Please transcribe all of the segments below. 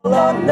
Welcome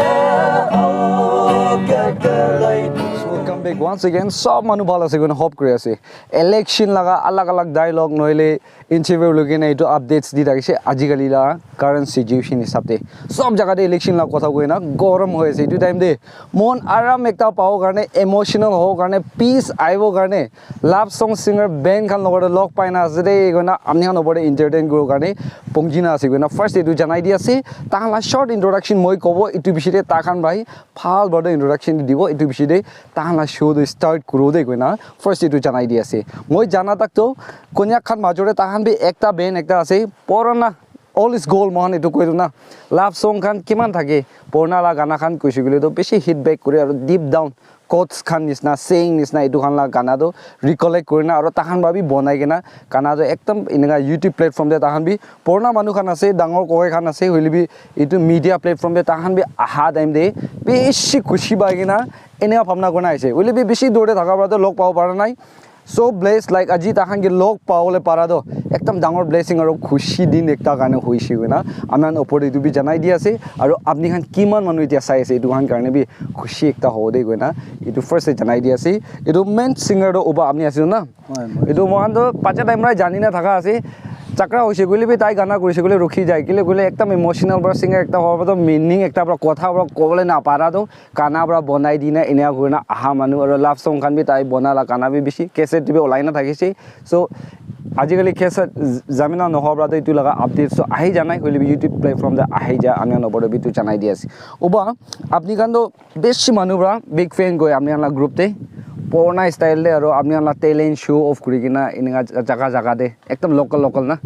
back once again. Sab manu bhala ase gone hope kori ase. Election laga alag dialogue noile interview logi na etu updates di rakise ajikali la current situation hisabte. Sab jaga de election la kotha koi na gorom hoye ase. Etu time de mon aram ekta pao karne emotional ho karne peace aibo karne love song singer band khan logor log paina ase de gona amni khan obore entertain guru karne pongjina ase gona first etu janai di ase ta la short introduction moi kobo etu bishire ta khan bhai phal bode introduction dibo etu bishire ta la show do start kuro de gona first etu janai di ase moi jana tak to Konyak khan majore ta khan bi ekta band ekta ase porona all is gold mohan etu koiru na love song khan kiman thake porna la gana khan koisigule to beshi hit back kore aru deep down quotes khan nisna saying nisna etu khan la gana do recollect korina aru ta khan babi bonai gena gana do ekdam inga YouTube platform de ta khan bi porna manu khan ase dangor koi khan ase hoili bi etu media platform de ta khan bi aha time de beshi khushi ba gena ene bhamna kona aise hoili bi beshi dore thaka bra to log pao para nai so blessed like aji ta khan ge log paole para do ekdam dangor blessing aru khushi din ekta kane hoisi gena aman opor etu bi janai di ase aru apni khan kiman manu etia sai ase etu khan karne bi khushi ekta ho de gena etu first janai di ase etu main singer do oba apni ase na etu mohan do pacha time ra jani na thaka ase chakra hoise gole bi tai gana korise gole rokhi jai kile gole ekdam emotional bra singer ekta hoba to meaning ekta bra kotha bra kobole na para do kana bra bonai dina enia gorna aha manu aru love song khan bi tai bonala kana bi bishi cassette tibe olai na thakise so ajikali cassette zamina no hobra to itu laga update so ahi janai hoile bi YouTube platform da ahi ja ami no bodo bi tu janai di ase oba apni kan do beshi manu bra big fan goi amni la group te porna style de aru apni la talent show off kuri kina inga jaga de ekdam local na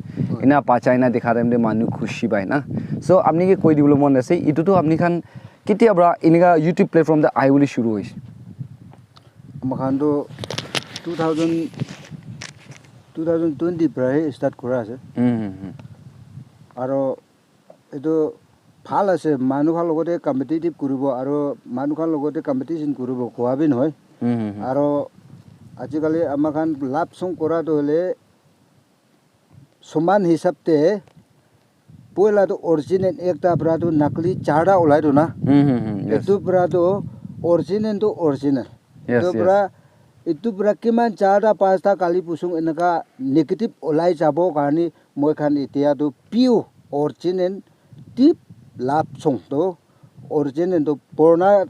ina pachai na dekha dem de manu khushi bai na so apni ke koi dibulo mon ase itu to apni khan kitia bra inga YouTube platform da ai boli shuru hoise amakan do 2020 prahe start kora ase aro eto phal ase manu khan logote competitive kuribo aro manu khan logote competition kuribo koabin hoy aro ajikali amakan love song kora to hole soman hisab te poila to original ekta pra to nakli chada olai do na etu pra to original to pra itu pra kiman chada pasta kali pusung enaka negative olai jabo karni moi khan etia to pure original deep love song to original to porna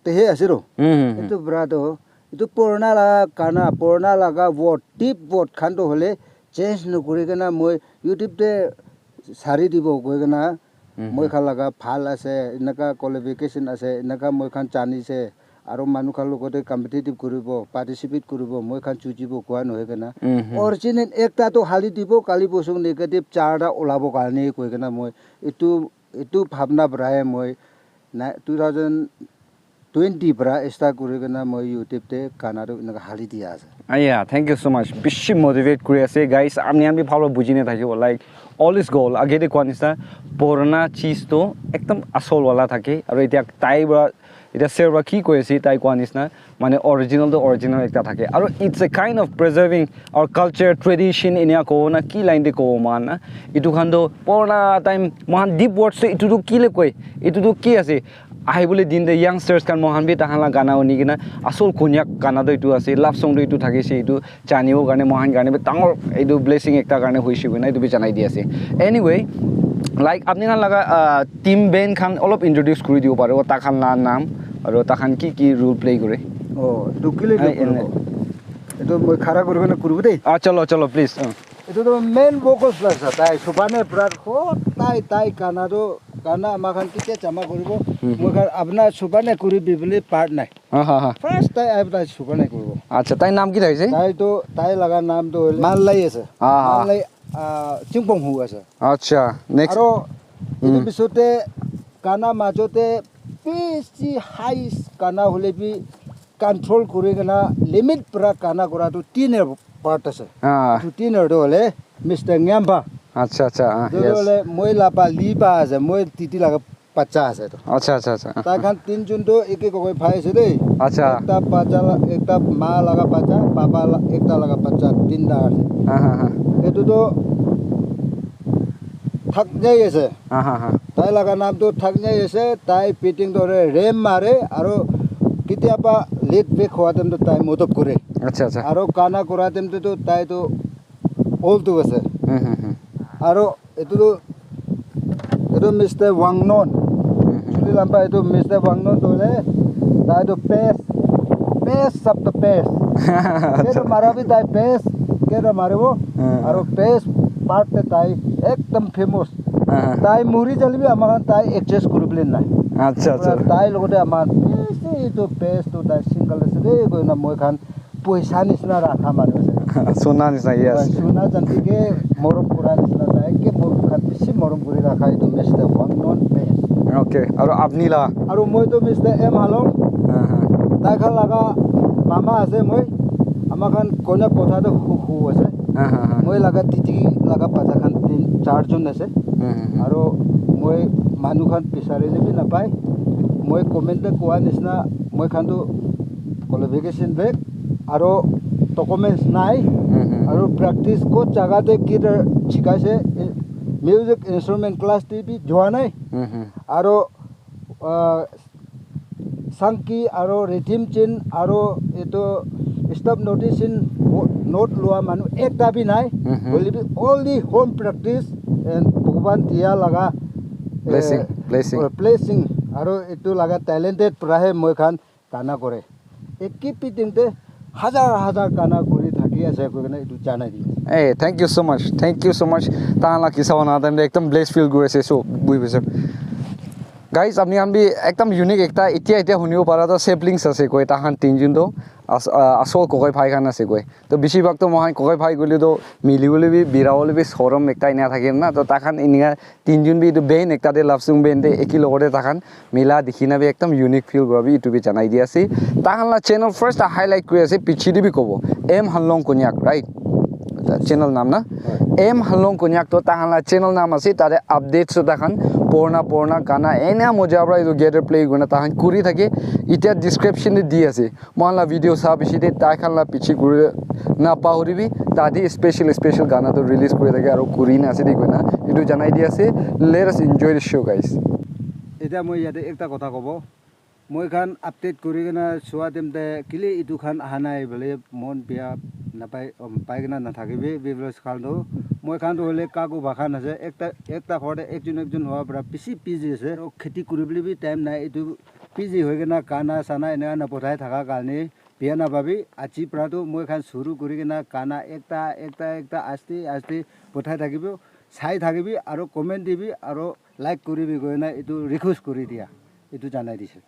te he asiro itu pra to itu porna la kana porna laga word deep word khan to hole change no kuri gana moi YouTube te sari dibo goi gana moi khan laga phal ase enaka qualification ase enaka moi khan chani se aro manu khan logote competitive kuribo participate kuribo moi khan chujibo kwa no hegena original ekta to hali dibo kali bosung negative charda olabo karne koi gena moi itu bhabna brahe moi 2020 bra esta kuri gena moi YouTube te kana ro inaka hali dia ase yeah thank you so much bishi motivate kuri ase guys amni ambi bhalo bujine thakibo like all is gold agede kwanisa porna cheese to ekdam asol wala thake aro etia tai bra এটা serva ki koisi tai kwanis na mane original ekta thake aro it's a kind of preserving our culture tradition inia ko na ki line de ko man na itu khan do porna time mohan deep words to itu ki le koi itu to ki ase ai bole din de youngsters kan mohan bi tahala gana oni gina asol konyak gana do itu ase love song do itu thake se itu chanibo garne mohan garne be tangor itu blessing ekta garne hoisi gina itu bi janai di ase anyway like apni khan laga team band khan olop introduce kuri dibo pare ta khan la naam aro ta khan ki role play kore dukile eto moi khara korbe na kurbu dei chalo please eto to main vocals la sa tai subane prat ho tai kana do kana amakan kite chama koribo moi khan apna subane kuri bibli part nai ha first tai apna subane koribo acha tai naam ki thaise tai laga naam to malai ase malai chingpong hu ase acha next aro eto bisote kana majote बेसी high काना होले भी control करेगा limit पूरा काना करा तो तीन पार्ट है तो तीन तो होले मिस्टर न्याम्बा अच्छा तो होले मोय लापा लीबा है मोय तीती लगा 50 है तो अच्छा ता खान तीन जुन तो एक कोई फाइ से दे अच्छा एकता 50 एकता मा लगा 50 पापा एकता लगा 50 तीन दार हां ये तो থাকজাই আছে তাই লাগা নামটো থাকজাই আছে তাই পিটিং ধরে রেম মারে আর কেতিয়াবা লেট বেক হওয়া টাইমটো তাই মদত করে আচ্ছা আচ্ছা আর কানা করা টাইমটো তাই তো অলটো আছে আর এটো মিস্টার ওয়াংনন চুলি লাম্বা এটো মিস্টার ওয়াংনন ধরে তাই তো best of the best. Kero marabi tai best, kero maribo, aro best part te tai ekdam famous. Tai muri jalibi amakan tai adjust kuriblen nai. Acha acha. Tai logote aman best to best to tai single se go na moi khan poisa nisna rakha manu se. Sona nisna yes. Sona janti ke morom pura nisna tai ke morom khan bisi morom puri rakha itu Mr. Wangnon best. Okay. Aro apni la. Aro moi to Mr. M halong. তাই খান লাগা মামা আছে মই আমার খান কন্যাক কথা তো হু আছে মই লাগা তিতি লাগা পাঁচা খান 4 জন আছে আর মই মানুহ খান পিছারে যাবি নাপায় মই কমেন্টে কোৱা নিচিনা মই খান তো কোয়ালিফিকেশন বেক আৰ ডকুমেন্টস নাই আৰ প্ৰ্যাকটিস কোচ জায়গাতে কি শিকাইছে মিউজিক ইনস্ট্ৰুমেন্ট ক্লাস টিভি যোৱা নাই আর Sangki aro rhythm chin aro itu stop noticing note lua manu ekta bhi nai only home practice and bhagwan dia laga blessing aro itu laga talented prahe moi khan kana kore ekki piting te hazar kana kori thaki ase koina itu janai di hey thank you so much ta la kisawana ta ekdam blessed feel goi ase so bui bise Guys, আপনি আমি একদম unique একটা এতিয়া শুনিব পাৰা তো সেপলিংস আছে কই তাহান তিনজন তো আসল ককাই ভাই খান আছে কই তো বেশিরভাগ তো মহান ককাই ভাই গলি তো মিলি গলি বি বিরাওলি বি সরম একটা ইনা থাকে না তো তাখান ইনিয়া তিনজন বি বেন একটা দে লাভসুং বেন দে একই লগতে তাখান মিলা দেখিনা বি একদম ইউনিক ফিল গবি ইউটিউবে জানাই দি আছে তাহান লা চ্যানেল ফার্স্ট হাইলাইট কৰি আছে পিছি দিবি কব এম হানলং কন্যাক রাইট channel নাম না এম হানলং কন্যাক তো তাহান লা চ্যানেল নাম আছে তারে আপডেটস তাখান পুরনা গানা এনে মজা আমরা এই গেটার প্লে গুনা তাহান কুরি থাকে এটা ডেসক্রিপশনে দি আছে মনলা ভিডিও সা বেশিতে তাখানলা পিছি গুরি না পাহরিবি তাদি স্পেশাল গানা তো রিলিজ করে থাকে আর কুরি না আছে দেখো না এটু জানাই দি আছে let us enjoy the show guys এটা মই ইয়াতে একটা কথা কব মই খান আপডেট কৰি কিনা চোৱা দিমতে কিলে ইটো খান আহা নাই বলে মন বিয়া নাপাই পাইকিনা নাথাকিবি বিবলস খালটো মই খানটো হলে কাকো ভাষা নাছে একটা ঘৰতে একজন হোৱাৰ পৰা পিছি পিজি আছে খেতি কৰিবলৈ বি টাইম নাই এইটো পিজি হৈ কিনা কানা চানা এনে নপঠাই থকা কাৰণে বিয়া নাপাবি আজি পৰাটো মই খান শুৰু কৰি কিনা কানা একটা আস্তে পঠাই থাকিব চাই থাকিবি আৰু কমেন্ট দিবি আৰু লাইক কৰিবি গৈ না এইটো ৰিকুৱেষ্ট কৰি দিয়া এইটো জানাই দিছে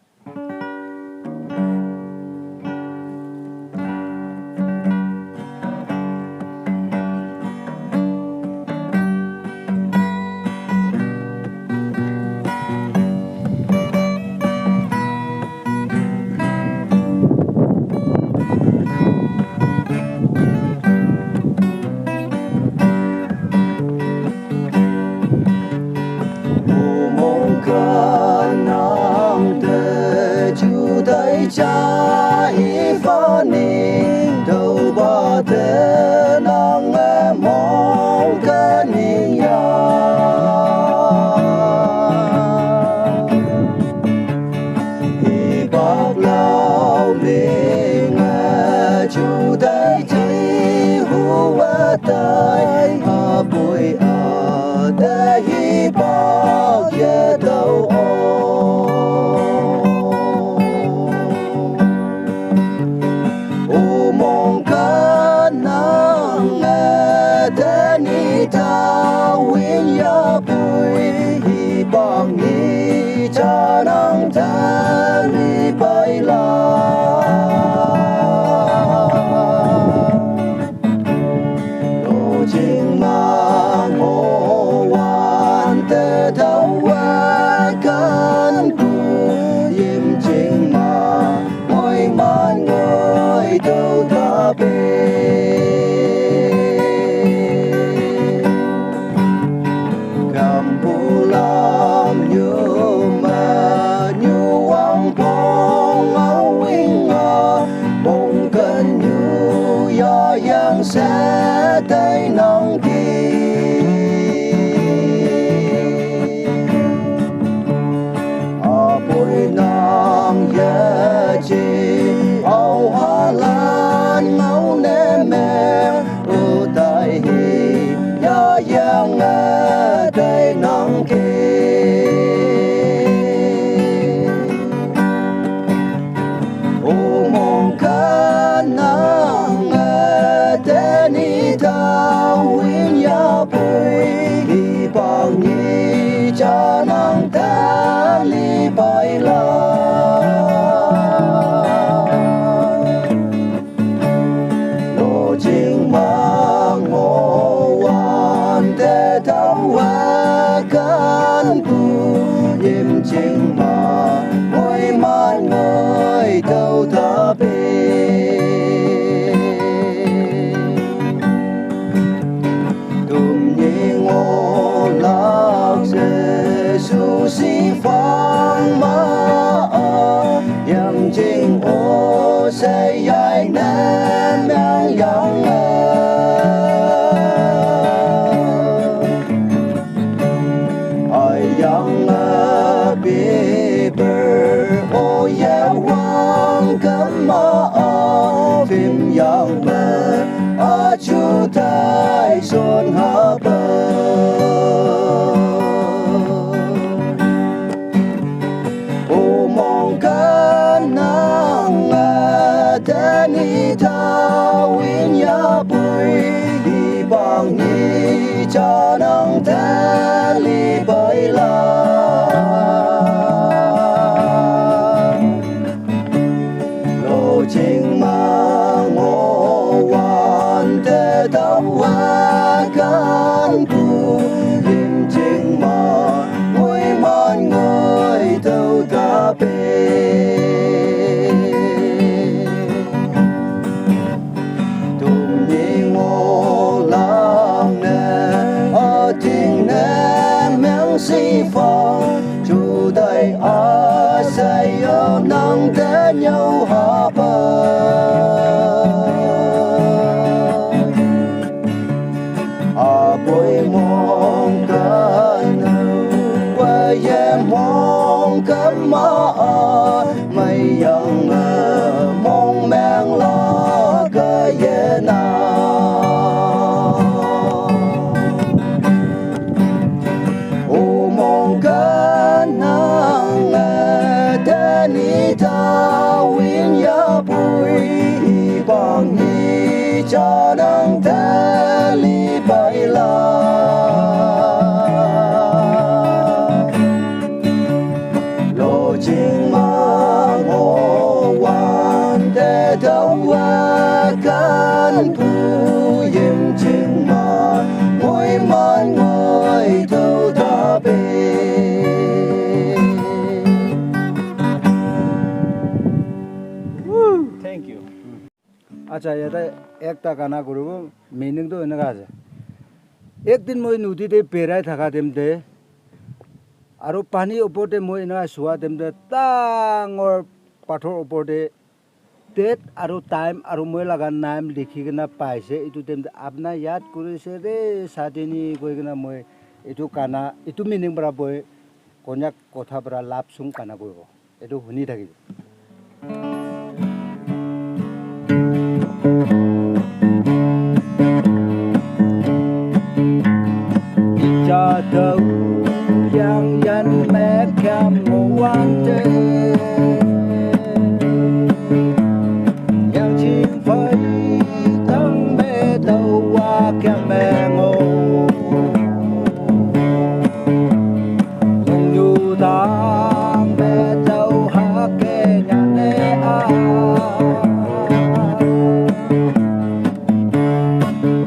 bồi nàng ye chi âu hoa lan ngâu nê mê u tai hi ya yang ngơ tây nàng ki u mong ca nàng ngơ tê ni tao win ya bồi hi bằng ni cha nàng ta li bai la chinh mà môi man ngơi đâu ta bê tùm nhị ngô lạc dê su si phang ma yang chinh ô sẽ dài nên mang yang ai yang ô ya wang cấm mơ phim yang mơ ở chu tai xuân hà bờ ô mong ca nang tên ni ta win ya bui đi bằng ni cha nang ta li bai la chinh mà ngô hoàn tê tao hoa can cu im chinh mà ngôi man ngôi tàu ta bê tùm nhị ngô lang nè ở tình nè mang si phong chủ đầy ở say ở nắng té nhau hạ bờ bồi mong cơn qua em mong cấm mơ mây yang mong mang lo cái ye nào ô mong cơn nang tên ni ta win ya bui bằng ni cha nang ta li bai la lộ trình mà ngô hoàn để đâu qua can thu im chừng mà môi man ngồi đâu ta bê Thank you. अच्छा ये एकटा गाना करूँ meaning तो इनका है एक दिन मैं नदी ते पेराय थका देमते आरो पानी ऊपरते मैं इना सुआ देमते तांगर पाथर ऊपरते डेट आरो टाइम आरो मैं लगा नाम लिखी के ना पाइसे इतु देमते आपना याद करिसे रे सादिनी कोई के ना मैं इतु गाना इतु मीनिंग बरा बय कन्याक कथा बरा लाभ सुं गाना करबो इतु हुनी थाकि cha đâu yang yan mẹ cam mù an tê yang chim phơi thăng mẹ đâu qua cam mẹ ngô nhu ta mẹ đâu ha kê nhà nê a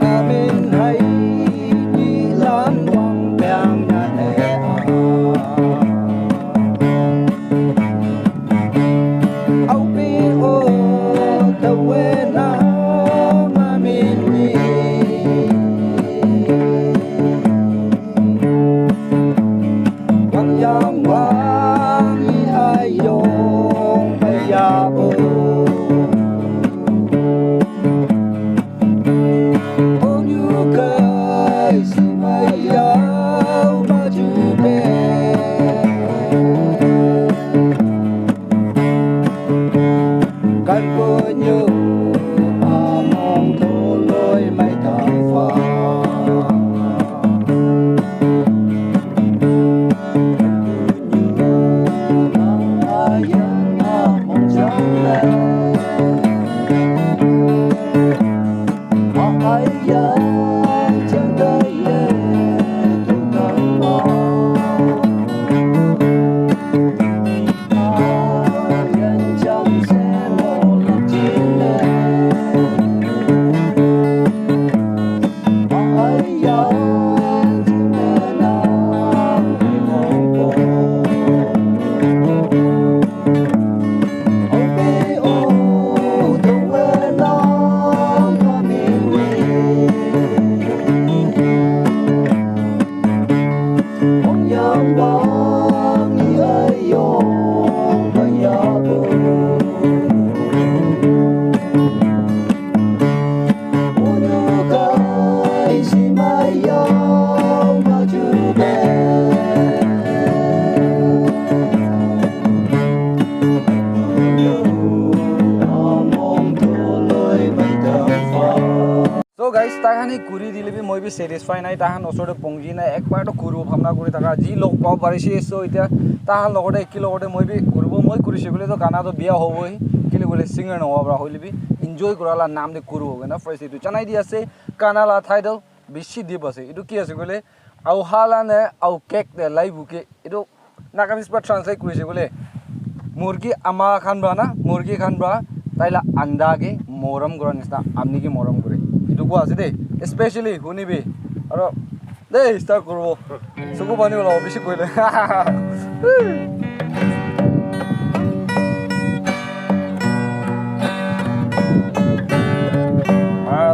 amin hay đi lan quang bèng nhà nê a যিমানে কৰি দিলে মই B satisfy নাই তাহান ওচৰতে পংজি নাই একবাৰতো ঘূৰিব ভাবনা কৰি থকা যি লগ পাব পাৰিছে চ' এতিয়া তাহাৰ লগতে একে লগতে মই বি ঘূৰিব মই কৰিছোঁ বোলে তো গানাটো বিয়া হ'বই কেলে বোলে ছিংগাৰ নহ'ব পৰা হ'লে বি এনজয় কৰালা নাম দে কৰিব না ফাৰ্ষ্ট এইটো জানাই দি আছে কানালা ঠাইডাল বেছি দ্বীপ আছে এইটো কি আছে বোলে আউহালানে আউ কেক দে লাইভ বুকে এইটো নাগামিজ পৰা ট্ৰান্সলেট কৰিছে বোলে মুৰ্গী আমা খানবা না মুৰ্গী খানবা তাইলা আন্দাকে মৰম কৰা নিচিনা আমনিকে মৰম কৰে এইটো কোৱা আছে দেই স্পেচিয়েলি শুনিবি আৰু দেই ষ্টাৰ্ট কৰিব চকু পানী ওলাব বেছি কৰিলে Hãy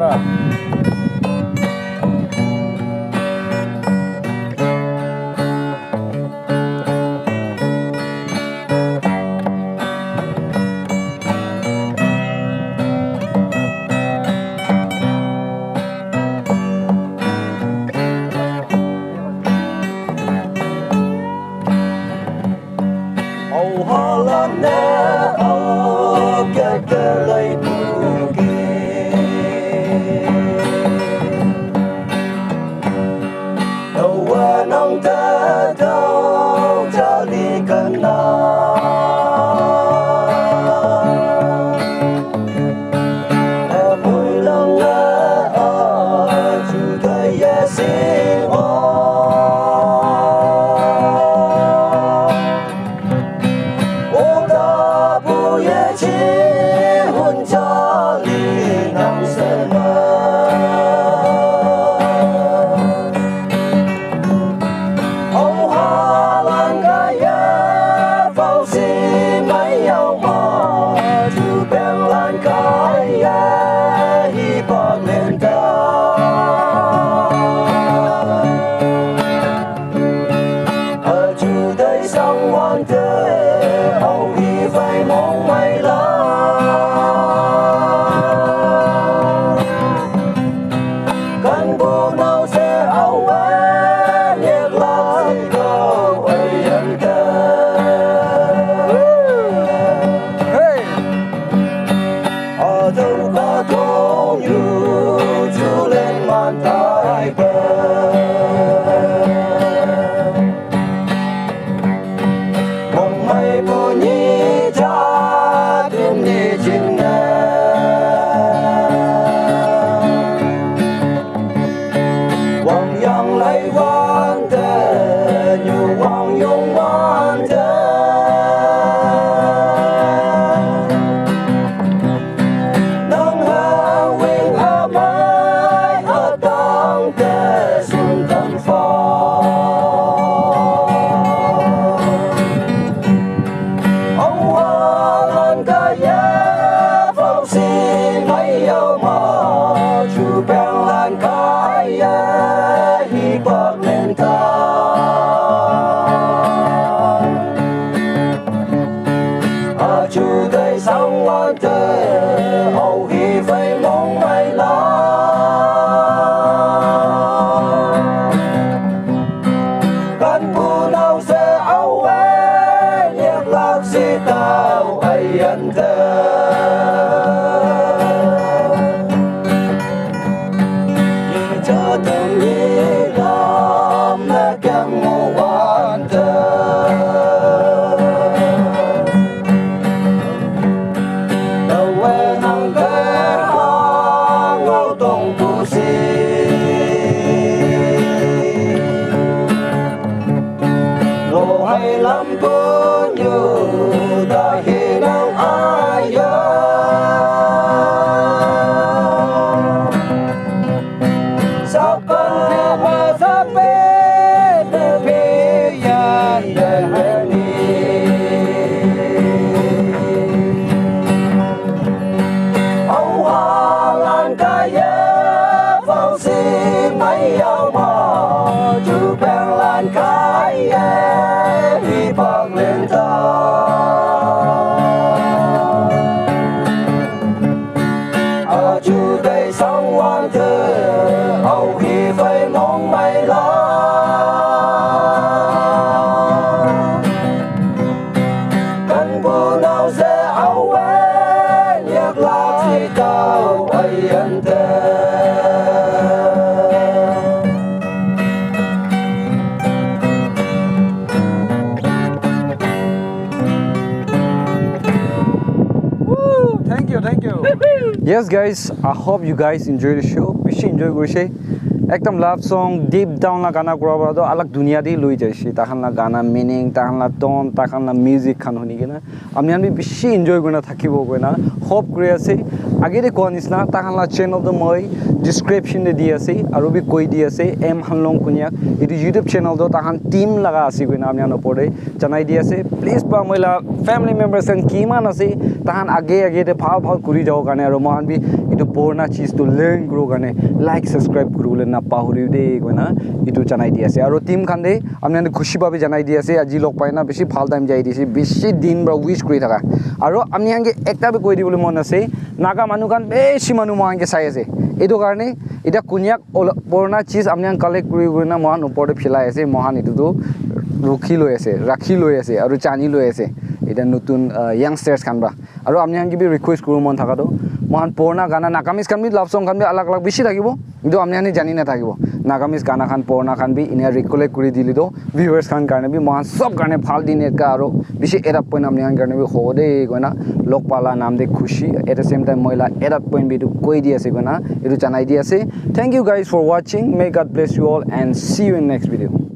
subscribe cho kênh Ghiền Mì Gõ để không bỏ lỡ Yes guys, I hope you guys enjoy the show. Beshi enjoy korise. Ekdom love song deep down la gana kora bara do alag dunia di loi jaisi. Takhan la gana meaning, takhan la tone, takhan la music khan honi kena. Ami ami beshi enjoy korna thakibo koina. Hope kori ase. Age de kon isna takhan la channel do moi description de di ase aru bi koi di ase M Hanlong Konyak. Itu YouTube channel do takhan team laga ase koina ami ano pore janai di ase. Please pa moila family members kan kiman ase takhan age de bhal kuri jao kane aru mohan bi itu porna cheese to learn grow kane like subscribe kurule na pahuri de koina itu janai di ase aru team khan de ami ano khushi babe janai di ase aji log paina beshi bhal time jai dise beshi din bra wish kuri thaka aru ami hange ekta bi koi dibole mon ase naga manu kan beshi manu mohan ke sai ase etu karne eta Konyak porna cheese ami han collect kuri na mohan upor de philai ase mohan itu to rakhi loi ase aru chani loi ase এটা নতুন youngsters kan ba aru amni han gibi request kuru mon thaka do mohan porna gana nagamis kan bi love song kan bi alag alag bishi thakibo কিন্তু amni hani jani na thakibo nagamis gana khan porna khan bi ina recollect kuri dili do viewers khan karne bi mohan sob karne phal din ka aru bishi era point amni han karne bi hode goina lokpala naam de khushi at the same time moila era point bi tu koi di ase goina etu janai di ase thank you guys for watching may god bless you all and see you in next video